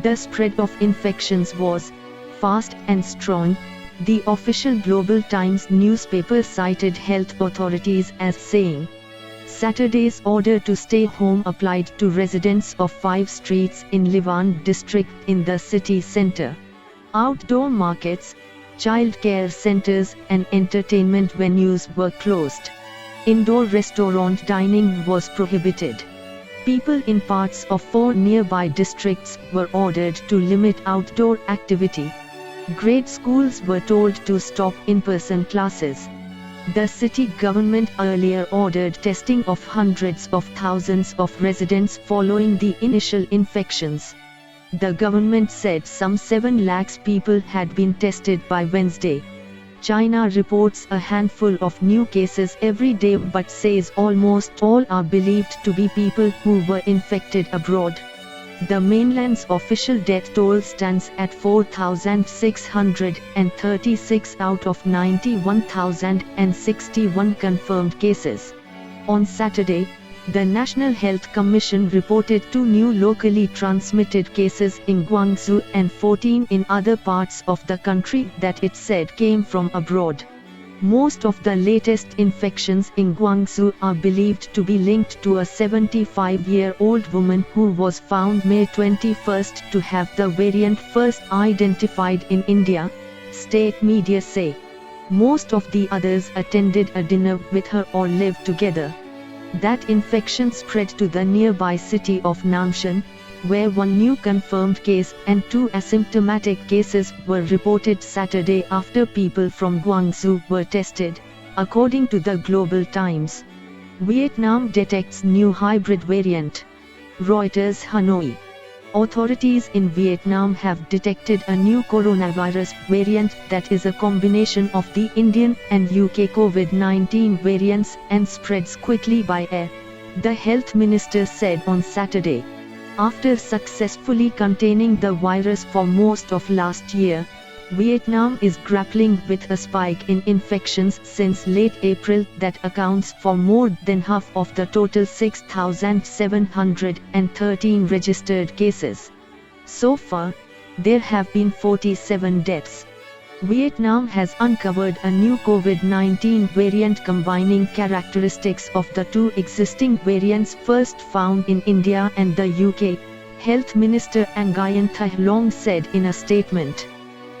The spread of infections was fast and strong, the official Global Times newspaper cited health authorities as saying. Saturday's order to stay home applied to residents of 5 streets in Liwan district in the city center. Outdoor markets, child care centers and entertainment venues were closed. Indoor restaurant dining was prohibited. People in parts of 4 nearby districts were ordered to limit outdoor activity. Grade schools were told to stop in-person classes. The city government earlier ordered testing of hundreds of thousands of residents following the initial infections. The government said some 7 lakhs people had been tested by Wednesday. China reports a handful of new cases every day but says almost all are believed to be people who were infected abroad. The mainland's official death toll stands at 4,636 out of 91,061 confirmed cases. On Saturday, the National Health Commission reported 2 new locally transmitted cases in Guangzhou and 14 in other parts of the country that it said came from abroad. Most of the latest infections in Guangzhou are believed to be linked to a 75-year-old woman who was found May 21 to have the variant first identified in India, state media say. Most of the others attended a dinner with her or lived together. That infection spread to the nearby city of Nanshan, where 1 new confirmed case and 2 asymptomatic cases were reported Saturday after people from Guangzhou were tested, according to the Global Times. Vietnam detects new hybrid variant. Reuters Hanoi. Authorities in Vietnam have detected a new coronavirus variant that is a combination of the Indian and UK COVID-19 variants and spreads quickly by air, the health minister said on Saturday. After successfully containing the virus for most of last year, Vietnam is grappling with a spike in infections since late April that accounts for more than half of the total 6,713 registered cases. So far, there have been 47 deaths. Vietnam has uncovered a new COVID-19 variant combining characteristics of the 2 existing variants first found in India and the UK, Health Minister Nguyen Thi Long said in a statement.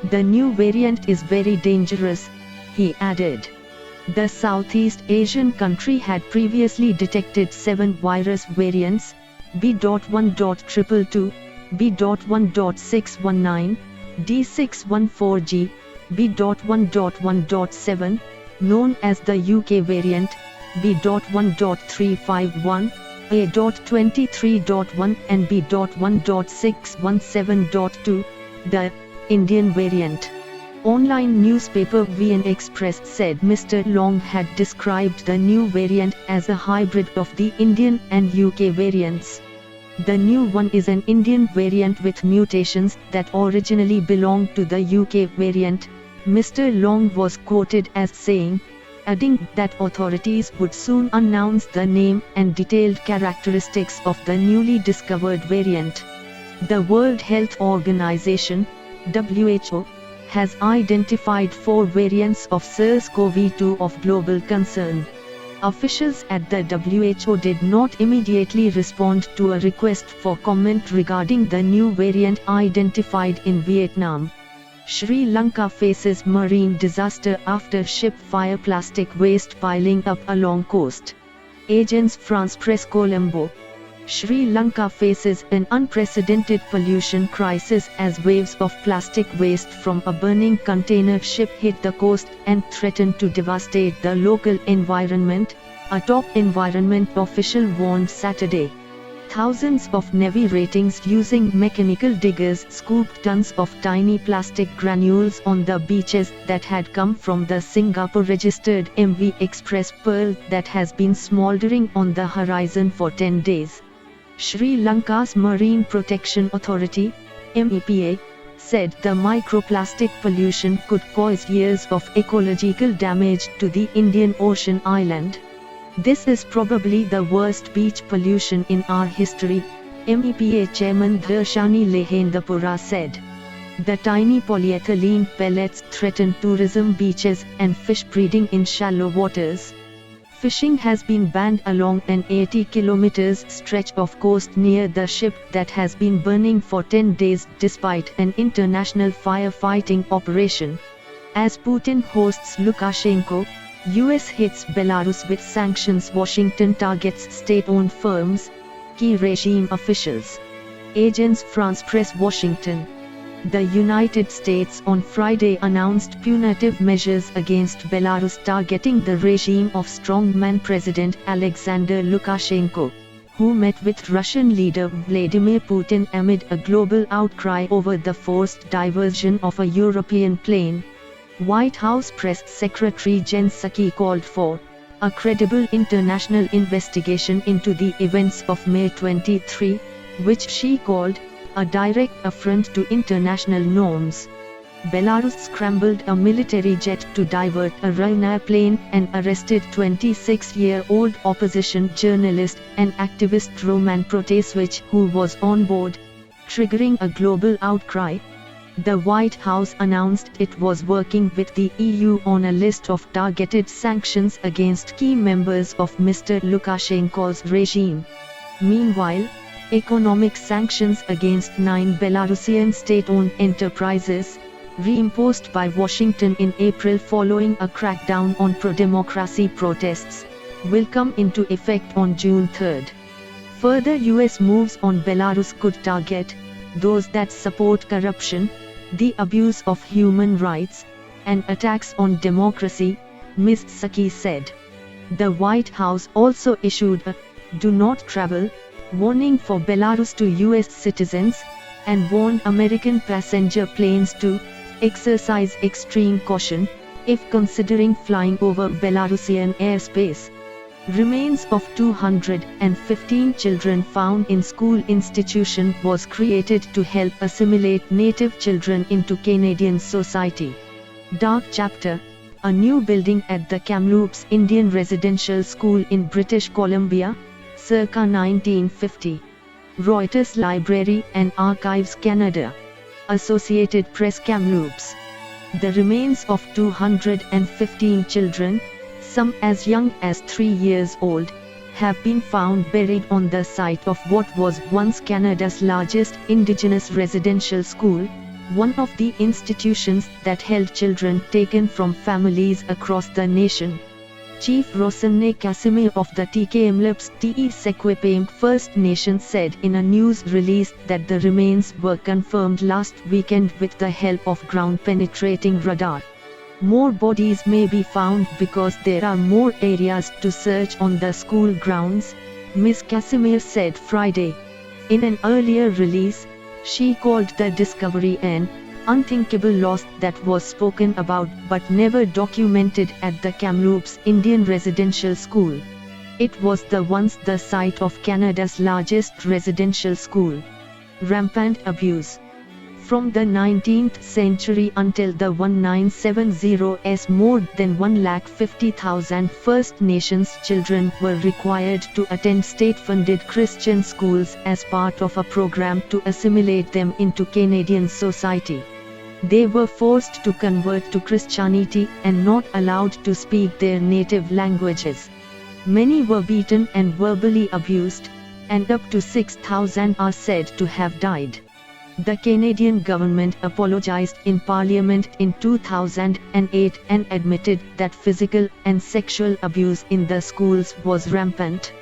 The new variant is very dangerous, he added. The Southeast Asian country had previously detected 7 virus variants, B.1.222, B.1.619, D614G, B.1.1.7, known as the UK variant, B.1.351, A.23.1 and B.1.617.2, the Indian variant. Online newspaper VN Express said Mr. Long had described the new variant as a hybrid of the Indian and UK variants. The new one is an Indian variant with mutations that originally belonged to the UK variant, Mr. Long was quoted as saying, adding that authorities would soon announce the name and detailed characteristics of the newly discovered variant. The World Health Organization, WHO, has identified 4 variants of SARS-CoV-2 of global concern. Officials at the WHO did not immediately respond to a request for comment regarding the new variant identified in Vietnam. Sri Lanka faces marine disaster after ship fire, plastic waste piling up along coast. Agence France Presse Colombo. Sri Lanka faces an unprecedented pollution crisis as waves of plastic waste from a burning container ship hit the coast and threaten to devastate the local environment, a top environment official warned Saturday. Thousands of Navy ratings using mechanical diggers scooped tons of tiny plastic granules on the beaches that had come from the Singapore-registered MV Express Pearl that has been smoldering on the horizon for 10 days. Sri Lanka's Marine Protection Authority, MEPA, said the microplastic pollution could cause years of ecological damage to the Indian Ocean island. This is probably the worst beach pollution in our history, MEPA Chairman Dharshani Lehendapura said. The tiny polyethylene pellets threaten tourism beaches and fish breeding in shallow waters. Fishing has been banned along an 80 km stretch of coast near the ship that has been burning for 10 days despite an international firefighting operation. As Putin hosts Lukashenko, US hits Belarus with sanctions. Washington targets state-owned firms, key regime officials. Agence France Presse Washington. The United States on Friday announced punitive measures against Belarus targeting the regime of strongman President Alexander Lukashenko, who met with Russian leader Vladimir Putin amid a global outcry over the forced diversion of a European plane. White House Press Secretary Jen Psaki called for a credible international investigation into the events of May 23, which she called a direct affront to international norms. Belarus scrambled a military jet to divert a Ryanair plane and arrested 26-year-old opposition journalist and activist Roman Protasevich, who was on board, triggering a global outcry. The White House announced it was working with the EU on a list of targeted sanctions against key members of Mr. Lukashenko's regime. Meanwhile, economic sanctions against 9 Belarusian state-owned enterprises, reimposed by Washington in April following a crackdown on pro-democracy protests, will come into effect on June 3. Further US moves on Belarus could target those that support corruption, the abuse of human rights, and attacks on democracy, Ms. Psaki said. The White House also issued a "do not travel" warning for Belarus to US citizens, and warned American passenger planes to exercise extreme caution if considering flying over Belarusian airspace. Remains of 215 children found in school institution was created to help assimilate native children into Canadian society. Dark Chapter, a new building at the Kamloops Indian Residential School in British Columbia, circa 1950. Reuters Library and Archives Canada. Associated Press Kamloops. The remains of 215 children, some as young as 3 years old, have been found buried on the site of what was once Canada's largest Indigenous residential school, one of the institutions that held children taken from families across the nation. Chief Rosanne Casimir of the Tk'emlúps Te Secwepemc First Nation said in a news release that the remains were confirmed last weekend with the help of ground-penetrating radar. More bodies may be found because there are more areas to search on the school grounds, Ms. Casimir said Friday. In an earlier release, she called the discovery an unthinkable loss that was spoken about but never documented at the Kamloops Indian Residential School. It was once the site of Canada's largest residential school. Rampant abuse. From the 19th century until the 1970s, more than 150,000 First Nations children were required to attend state-funded Christian schools as part of a program to assimilate them into Canadian society. They were forced to convert to Christianity and not allowed to speak their native languages. Many were beaten and verbally abused, and up to 6,000 are said to have died. The Canadian government apologized in Parliament in 2008 and admitted that physical and sexual abuse in the schools was rampant.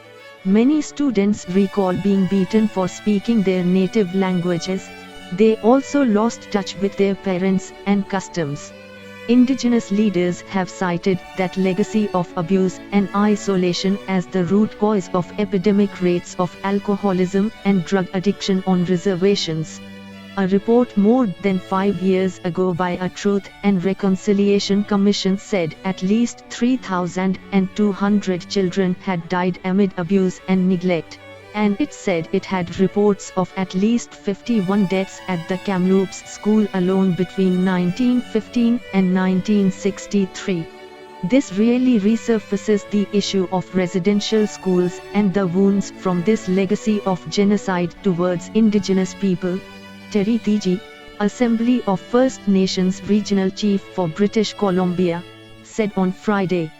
Many students recall being beaten for speaking their native languages. They also lost touch with their parents and customs. Indigenous leaders have cited that legacy of abuse and isolation as the root cause of epidemic rates of alcoholism and drug addiction on reservations. A report more than 5 years ago by a Truth and Reconciliation Commission said at least 3,200 children had died amid abuse and neglect, and it said it had reports of at least 51 deaths at the Kamloops school alone between 1915 and 1963. This really resurfaces the issue of residential schools and the wounds from this legacy of genocide towards Indigenous people, Terry Tiji, Assembly of First Nations Regional Chief for British Columbia, said on Friday.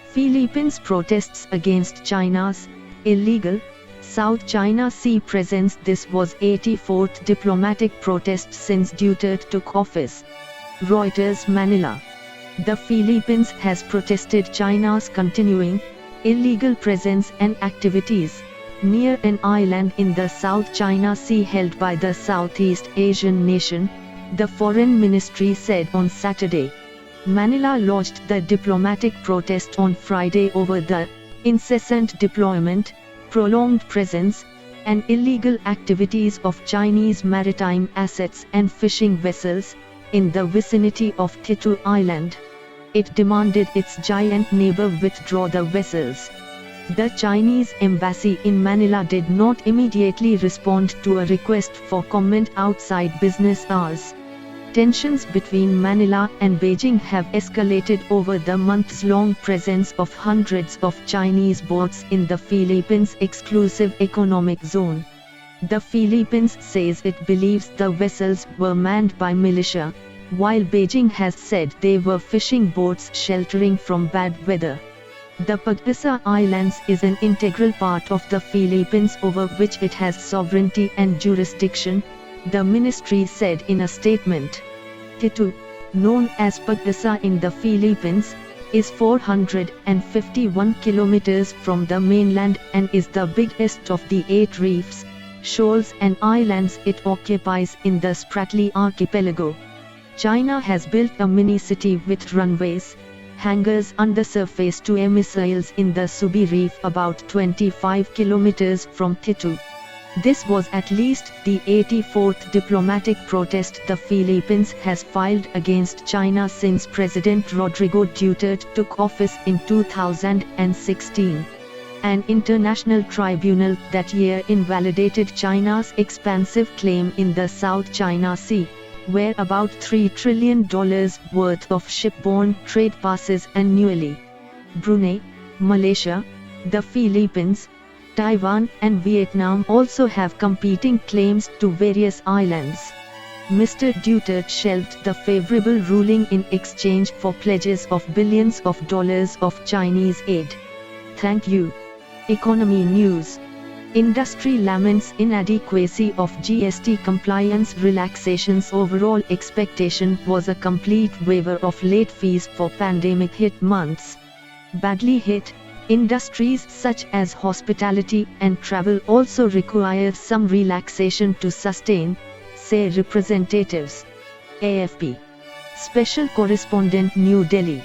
Philippines protests against China's illegal South China Sea presence. This was 84th diplomatic protest since Duterte took office. Reuters Manila. The Philippines has protested China's continuing illegal presence and activities near an island in the South China Sea held by the Southeast Asian nation, the Foreign Ministry said on Saturday. Manila lodged the diplomatic protest on Friday over the incessant deployment, prolonged presence, and illegal activities of Chinese maritime assets and fishing vessels, in the vicinity of Thitu Island. It demanded its giant neighbor withdraw the vessels. The Chinese embassy in Manila did not immediately respond to a request for comment outside business hours. Tensions between Manila and Beijing have escalated over the months-long presence of hundreds of Chinese boats in the Philippines' exclusive economic zone. The Philippines says it believes the vessels were manned by militia, while Beijing has said they were fishing boats sheltering from bad weather. The Pagasa Islands is an integral part of the Philippines over which it has sovereignty and jurisdiction, the ministry said in a statement. Thitu, known as Pagasa in the Philippines, is 451 kilometers from the mainland and is the biggest of the 8 reefs, shoals and islands it occupies in the Spratly archipelago. China has built a mini-city with runways, hangars under surface to air missiles in the Subi Reef about 25 kilometers from Thitu. This was at least the 84th diplomatic protest the Philippines has filed against China since President Rodrigo Duterte took office in 2016. An international tribunal that year invalidated China's expansive claim in the South China Sea, where about $3 trillion worth of shipborne trade passes annually. Brunei, Malaysia, the Philippines, Taiwan and Vietnam also have competing claims to various islands. Mr. Duterte shelved the favorable ruling in exchange for pledges of billions of dollars of Chinese aid. Thank you. Economy News. Industry laments inadequacy of GST compliance relaxations. Overall expectation was a complete waiver of late fees for pandemic-hit months. Badly hit industries such as hospitality and travel also require some relaxation to sustain, say representatives. AFP. Special Correspondent, New Delhi.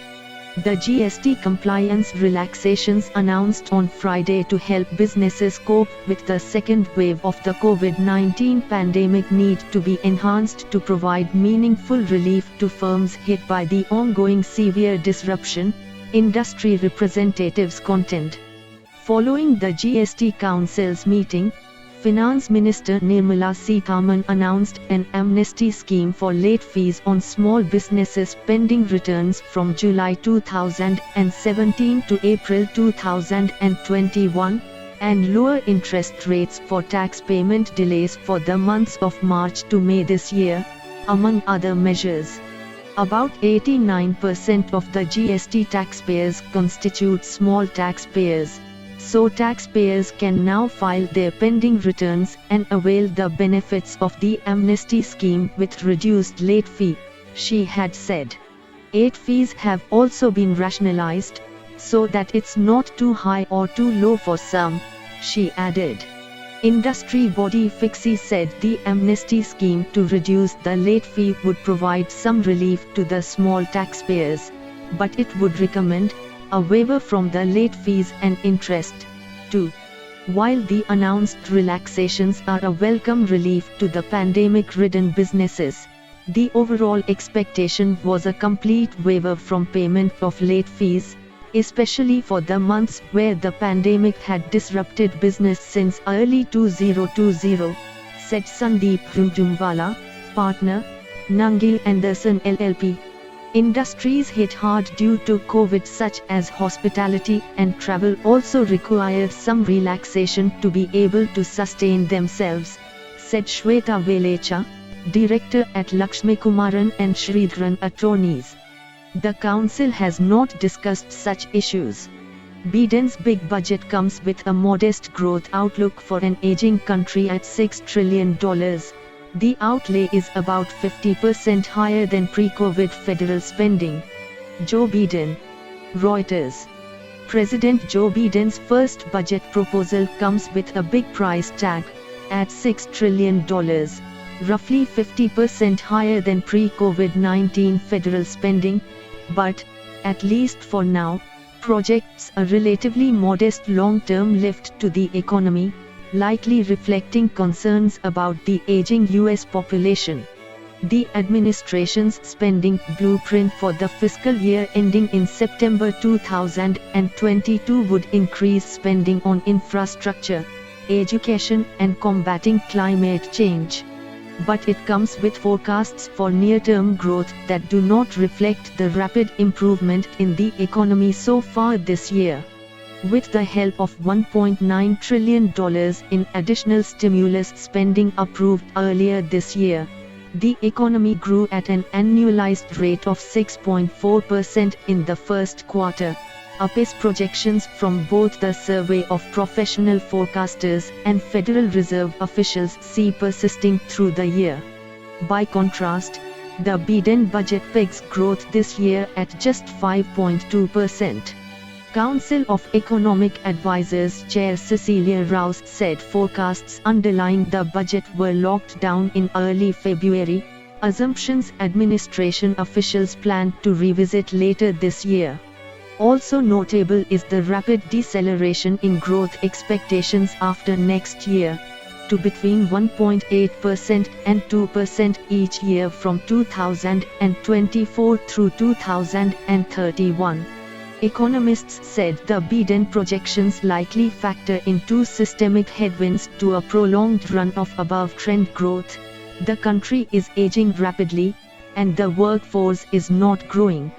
The GST compliance relaxations announced on Friday to help businesses cope with the second wave of the COVID-19 pandemic need to be enhanced to provide meaningful relief to firms hit by the ongoing severe disruption, industry representatives contend. Following the GST Council's meeting, Finance Minister Nirmala Sitharaman announced an amnesty scheme for late fees on small businesses pending returns from July 2017 to April 2021, and lower interest rates for tax payment delays for the months of March to May this year, among other measures. About 89% of the GST taxpayers constitute small taxpayers, so taxpayers can now file their pending returns and avail the benefits of the amnesty scheme with reduced late fee, she had said. Late fees have also been rationalized, so that it's not too high or too low for some, she added. Industry body FICCI said the amnesty scheme to reduce the late fee would provide some relief to the small taxpayers, but it would recommend a waiver from the late fees and interest, too. While the announced relaxations are a welcome relief to the pandemic-ridden businesses, the overall expectation was a complete waiver from payment of late fees, especially for the months where the pandemic had disrupted business since early 2020, said Sandeep Jhunjhunwala, partner, Nangil Anderson LLP. Industries hit hard due to COVID such as hospitality and travel also require some relaxation to be able to sustain themselves, said Shweta Velecha, director at Lakshmikumaran and Sridharan Attorneys. The council has not discussed such issues. Biden's big budget comes with a modest growth outlook for an aging country at $6 trillion. The outlay is about 50% higher than pre-COVID federal spending. Joe Biden. Reuters. President Joe Biden's first budget proposal comes with a big price tag, at $6 trillion, roughly 50% higher than pre-COVID-19 federal spending, but, at least for now, projects a relatively modest long-term lift to the economy, likely reflecting concerns about the aging US population. The administration's spending blueprint for the fiscal year ending in September 2022 would increase spending on infrastructure, education and combating climate change. But it comes with forecasts for near-term growth that do not reflect the rapid improvement in the economy so far this year. With the help of $1.9 trillion in additional stimulus spending approved earlier this year, the economy grew at an annualized rate of 6.4% in the first quarter, apace projections from both the Survey of Professional Forecasters and Federal Reserve officials see persisting through the year. By contrast, the Biden budget pegs growth this year at just 5.2%. Council of Economic Advisers Chair Cecilia Rouse said forecasts underlying the budget were locked down in early February, assumptions administration officials plan to revisit later this year. Also notable is the rapid deceleration in growth expectations after next year, to between 1.8% and 2% each year from 2024 through 2031. Economists said the Biden projections likely factor in two systemic headwinds to a prolonged run of above-trend growth. The country is aging rapidly, and the workforce is not growing.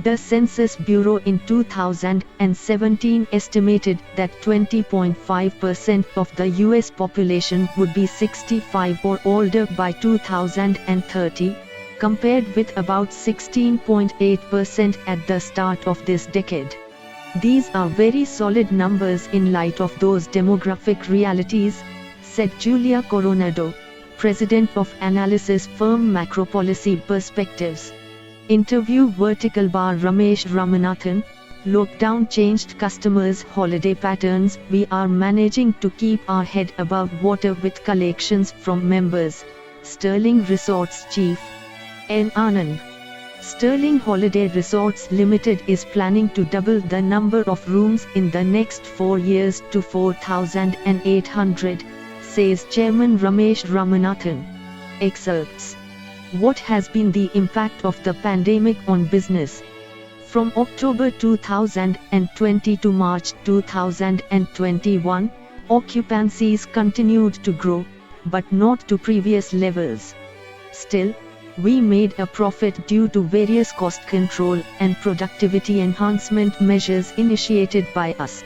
The Census Bureau in 2017 estimated that 20.5% of the US population would be 65 or older by 2030. Compared with about 16.8% at the start of this decade. These are very solid numbers in light of those demographic realities, said Julia Coronado, president of analysis firm Macropolicy Perspectives. Interview Vertical Bar Ramesh Ramanathan, lockdown changed customers' holiday patterns. We are managing to keep our head above water with collections from members, Sterling Resorts Chief N. Anand. Sterling Holiday Resorts Limited is planning to double the number of rooms in the next 4 years to 4,800, says Chairman Ramesh Ramanathan. Excerpts. What has been the impact of the pandemic on business? From October 2020 to March 2021, occupancies continued to grow, but not to previous levels. Still, we made a profit due to various cost control and productivity enhancement measures initiated by us.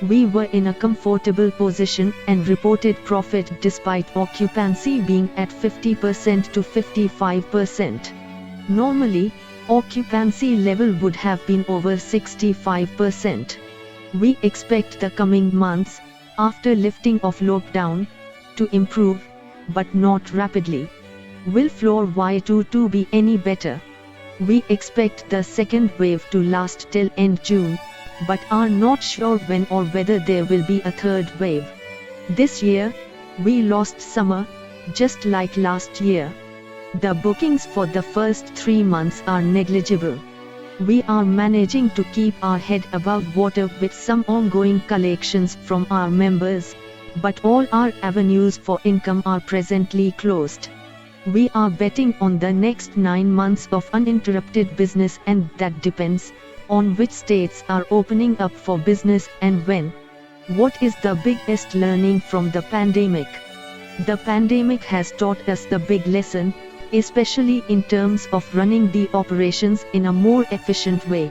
We were in a comfortable position and reported profit despite occupancy being at 50% to 55%. Normally, occupancy level would have been over 65%. We expect the coming months, after lifting of lockdown, to improve, but not rapidly. Will floor Y22 be any better? We expect the second wave to last till end June, but are not sure when or whether there will be a third wave. This year, we lost summer, just like last year. The bookings for the first 3 months are negligible. We are managing to keep our head above water with some ongoing collections from our members, but all our avenues for income are presently closed. We are betting on the next 9 months of uninterrupted business, and that depends on which states are opening up for business and when. What is the biggest learning from the pandemic? The pandemic has taught us the big lesson, especially in terms of running the operations in a more efficient way.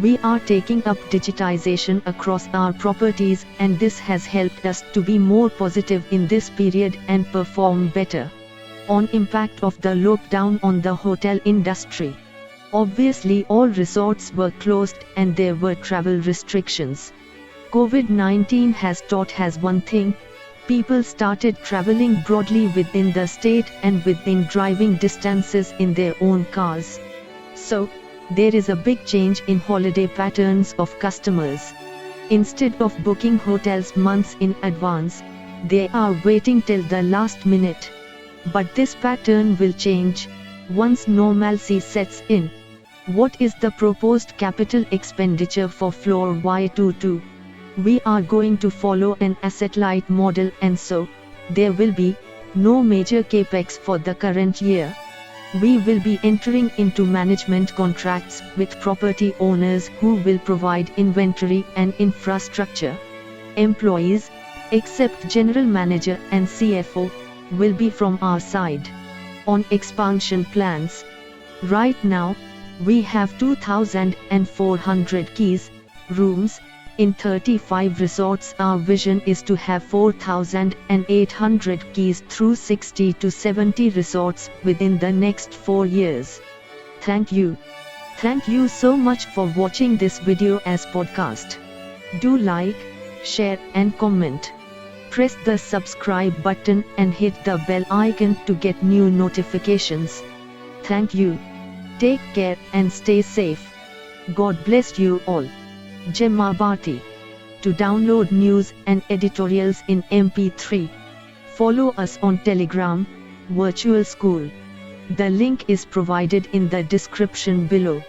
We are taking up digitization across our properties, and this has helped us to be more positive in this period and perform better. On impact of the lockdown on the hotel industry. Obviously all resorts were closed and there were travel restrictions. COVID-19 has taught us one thing: people started traveling broadly within the state and within driving distances in their own cars. So, there is a big change in holiday patterns of customers. Instead of booking hotels months in advance, they are waiting till the last minute. But this pattern will change once normalcy sets in. What is the proposed capital expenditure for floor Y22? We are going to follow an asset-light model, and so there will be no major capex for the current year. We will be entering into management contracts with property owners who will provide inventory and infrastructure. Employees, except General Manager and CFO, will be from our side. On expansion plans, right now, we have 2,400 keys, rooms, in 35 resorts. Our vision is to have 4,800 keys through 60 to 70 resorts within the next 4 years. Thank you. Thank you so much for watching this video as podcast. Do like, share and comment. Press the subscribe button and hit the bell icon to get new notifications. Thank you. Take care and stay safe. God bless you all. Jai Maa Bharti. To download news and editorials in MP3, follow us on Telegram, Virtual School. The link is provided in the description below.